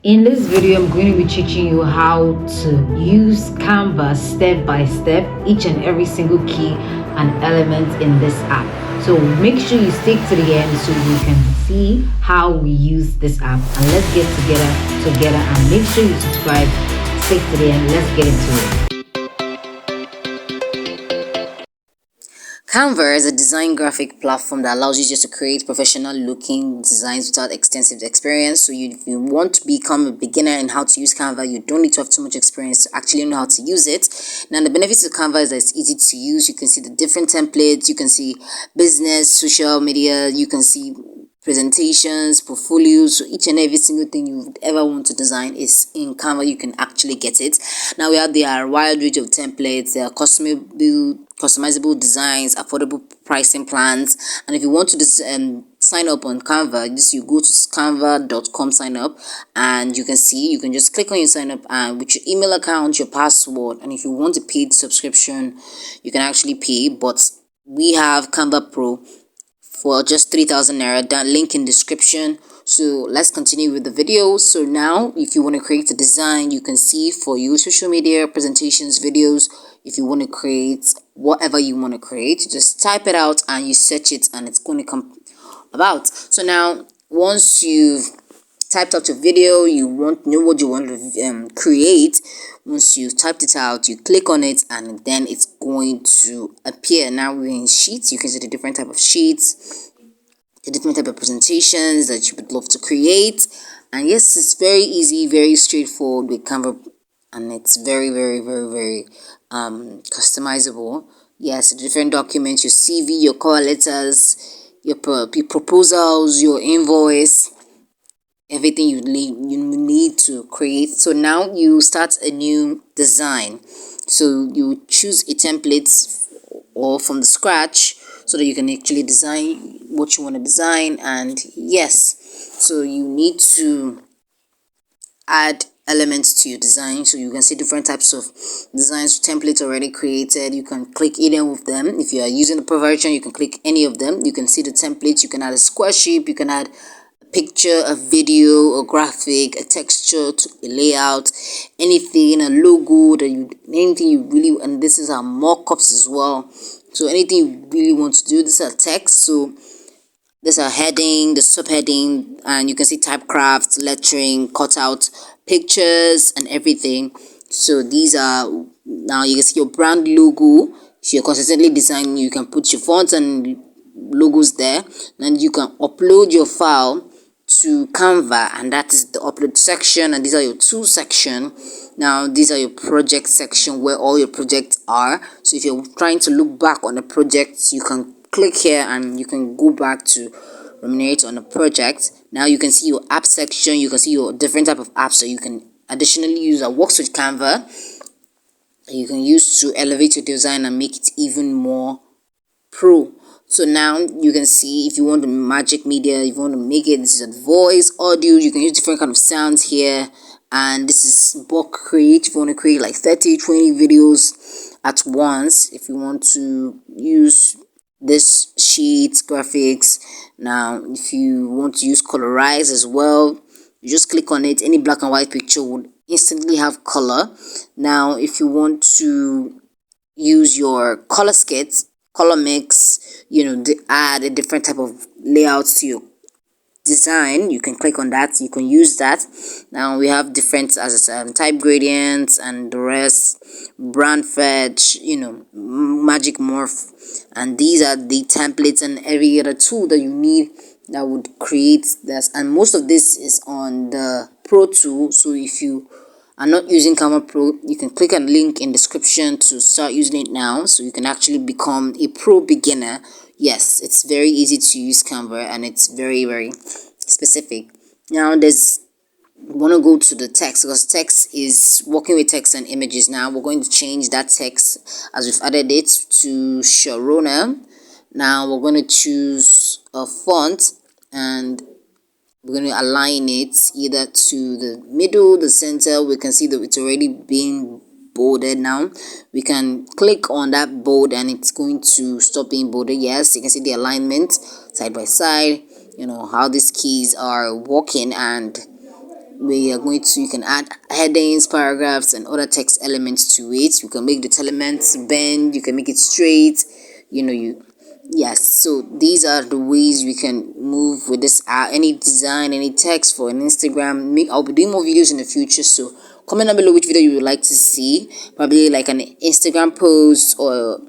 In this video, I'm going to be teaching you how to use Canva step by step, each and every single key and element in this app. So make sure you stick to the end so you can see how we use this app. And let's get together and make sure you subscribe, stick to the end. Let's get into it. Canva is a design graphic platform that allows you just to create professional looking designs without extensive experience. So if you want to become a beginner in how to use Canva, you don't need to have too much experience to actually know how to use it. Now the benefits of Canva is that it's easy to use. You can see the different templates, you can see business, social media, you can see presentations, portfolios. So each and every single thing you would ever want to design is in Canva. You can actually get it. Now we have the wide range of templates, there are customizable designs, affordable pricing plans. And if you want to sign up on Canva, you go to canva.com, sign up, and you can just click on your sign up and with your email account, your password. And if you want a paid subscription, you can actually pay. But we have Canva Pro for just 3,000 naira. That link in description. So let's continue with the video. So now if you want to create a design, you can see for your social media presentations, videos, if you want to create whatever you want to create, just type it out and you search it and it's going to come about. So now once you've typed out your video, you know what you want to create. Once you've typed it out, you click on it and then it's going to appear. Now we're in sheets. You can see the different type of sheets, the different type of presentations that you would love to create. And yes, it's very easy, very straightforward with Canva, and it's very customizable. Yes, different documents, your CV, your call letters, your proposals, your invoice, everything you need to create. So now you start a new design. So you choose a template or from the scratch so that you can actually design what you want to design. And yes, so you need to add elements to your design. So you can see different types of designs, templates already created. You can click any of them. If you are using the pro version, you can click any of them. You can see the templates. You can add a square shape, you can add picture, a video, a graphic, a texture, a layout, anything, a logo anything you really. And this is our mock-ups as well. So anything you really want to do. This is a text. So there's a heading, the subheading, and you can see typecraft, lettering, cutout, pictures, and everything. So these are, now you can see your brand logo. If you're consistently designing, you can put your fonts and logos there. Then you can upload your file to Canva, and that is the upload section. And these are your tools section. Now these are your project section where all your projects are. So if you're trying to look back on the project, you can click here and you can go back to ruminate on the project. Now you can see your app section. You can see your different type of apps that you can additionally use that works with Canva. You can use to elevate your design and make it even more pro. So now you can see if you want the magic media, if you want to make it, this is voice, audio, you can use different kind of sounds here. And this is bulk create if you want to create like 30-20 videos at once. If you want to use this sheet graphics, now if you want to use colorize as well, you just click on it. Any black and white picture would instantly have color. Now if you want to use your color skits, color mix, add a different type of layouts to your design, you can click on that. You can use that. Now we have different type gradients and the rest, brand fetch, magic morph, and these are the templates and every other tool that you need that would create this. And most of this is on the Pro tool. So if you are not using Canva Pro, you can click on the link in description to start using it now, so you can actually become a pro beginner. Yes, it's very easy to use Canva and it's very specific. Now we want to go to the text, because text is working with text and images. Now we're going to change that text as we've added it to Sharona. Now we're going to choose a font and we're going to align it either to the middle, the center. We can see that it's already being bolded. Now we can click on that bold and it's going to stop being bolded. Yes, you can see the alignment side by side, how these keys are working, and we are going to, you can add headings, paragraphs, and other text elements to it. You can make the elements bend, you can make it straight, yes. So these are the ways we can move with this any design, any text for an Instagram. I'll be doing more videos in the future, so comment down below which video you would like to see, probably like an Instagram post or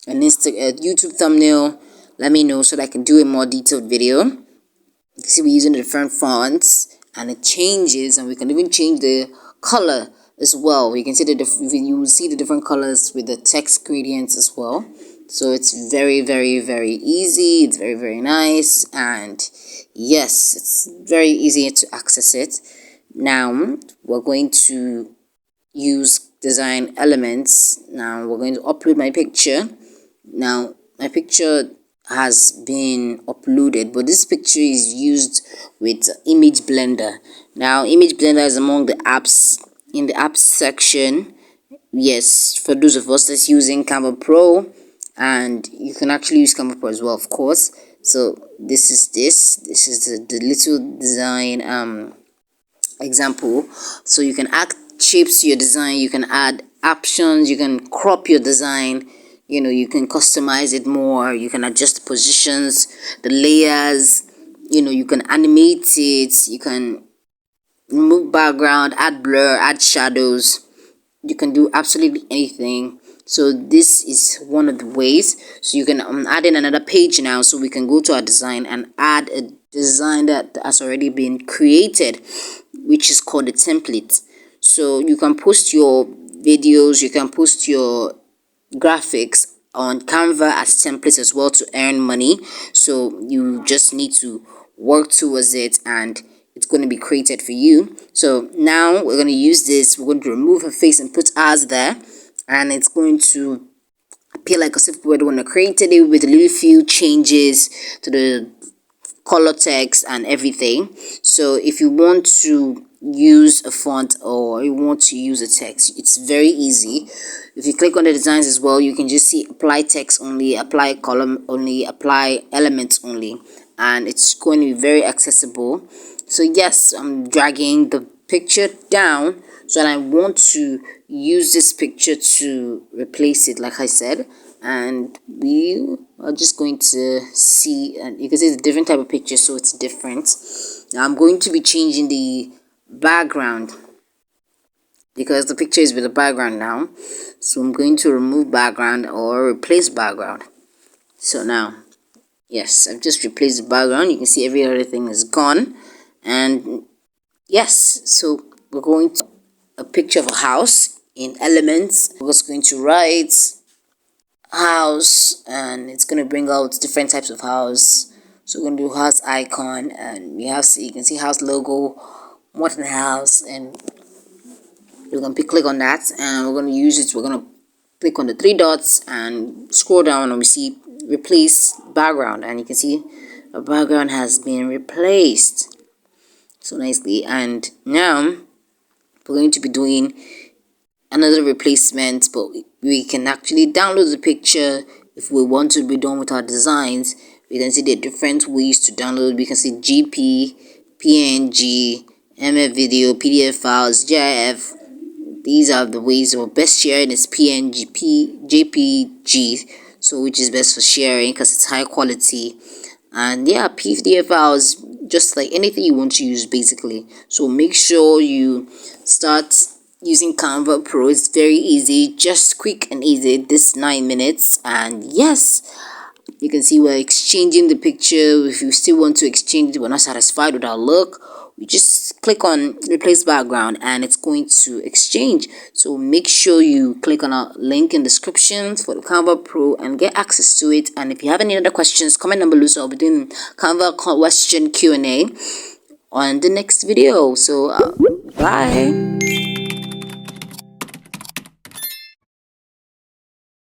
a YouTube thumbnail. Let me know so that I can do a more detailed video. You can see we're using the different fonts and it changes, and we can even change the color as well. You can see you will see the different colors with the text gradients as well. So it's very, very, very easy. It's very, very nice, and yes, it's very easy to access it. Now we're going to use design elements. Now we're going to upload my picture. Now my picture has been uploaded, but this picture is used with Image Blender. Now Image Blender is among the apps in the apps section. Yes, for those of us that's using Canva Pro, and you can actually use Canva Pro as well, of course. So this is the little design example. So you can add shapes to your design, you can add options, you can crop your design, you can customize it more, you can adjust the positions, the layers, you can animate it, you can remove background, add blur, add shadows. You can do absolutely anything. So this is one of the ways. So you can add in another page now, so we can go to our design and add a design that has already been created, which is called a template. So you can post your videos, you can post your graphics on Canva as templates as well to earn money. So you just need to work towards it, and it's going to be created for you. So now we're going to use this. We're going to remove her face and put ours there, and it's going to appear like as if we were the one that created it, with a little few changes to the color text and everything. So if you want to use a font or you want to use a text, it's very easy. If you click on the designs as well, you can just see apply text only, apply column only, apply elements only, and it's going to be very accessible. So yes, I'm dragging the picture down, so I want to use this picture to replace it, like I said. And we are just going to see, and you can see it's a different type of picture, so it's different. Now I'm going to be changing the background because the picture is with the background now. So I'm going to remove background or replace background. So now, yes, I've just replaced the background. You can see every other thing is gone. And yes, so we're going to a picture of a house in elements. We're just going to write house, and it's going to bring out different types of house. So we're going to do house icon, and you can see house logo, modern house, and we're going to click on that, and we're going to use it. We're going to click on the three dots and scroll down, and we see replace background, and you can see the background has been replaced so nicely. And now we're going to be doing another replacement, but we can actually download the picture if we want to be done with our designs. We can see the different ways to download. We can see GP, PNG, MF video, PDF files, GIF. These are the ways of best sharing is PNG, JPG, so which is best for sharing because it's high quality. And yeah, PDF files, just like anything you want to use basically. So make sure you start using Canva Pro. It's very easy, just quick and easy. This 9 minutes, and yes, you can see we're exchanging the picture. If you still want to exchange it, we're not satisfied with our look, we just click on replace background and it's going to exchange. So make sure you click on our link in the description for the Canva Pro and get access to it. And if you have any other questions, comment down below, so I'll be doing Canva question Q&A on the next video. So bye.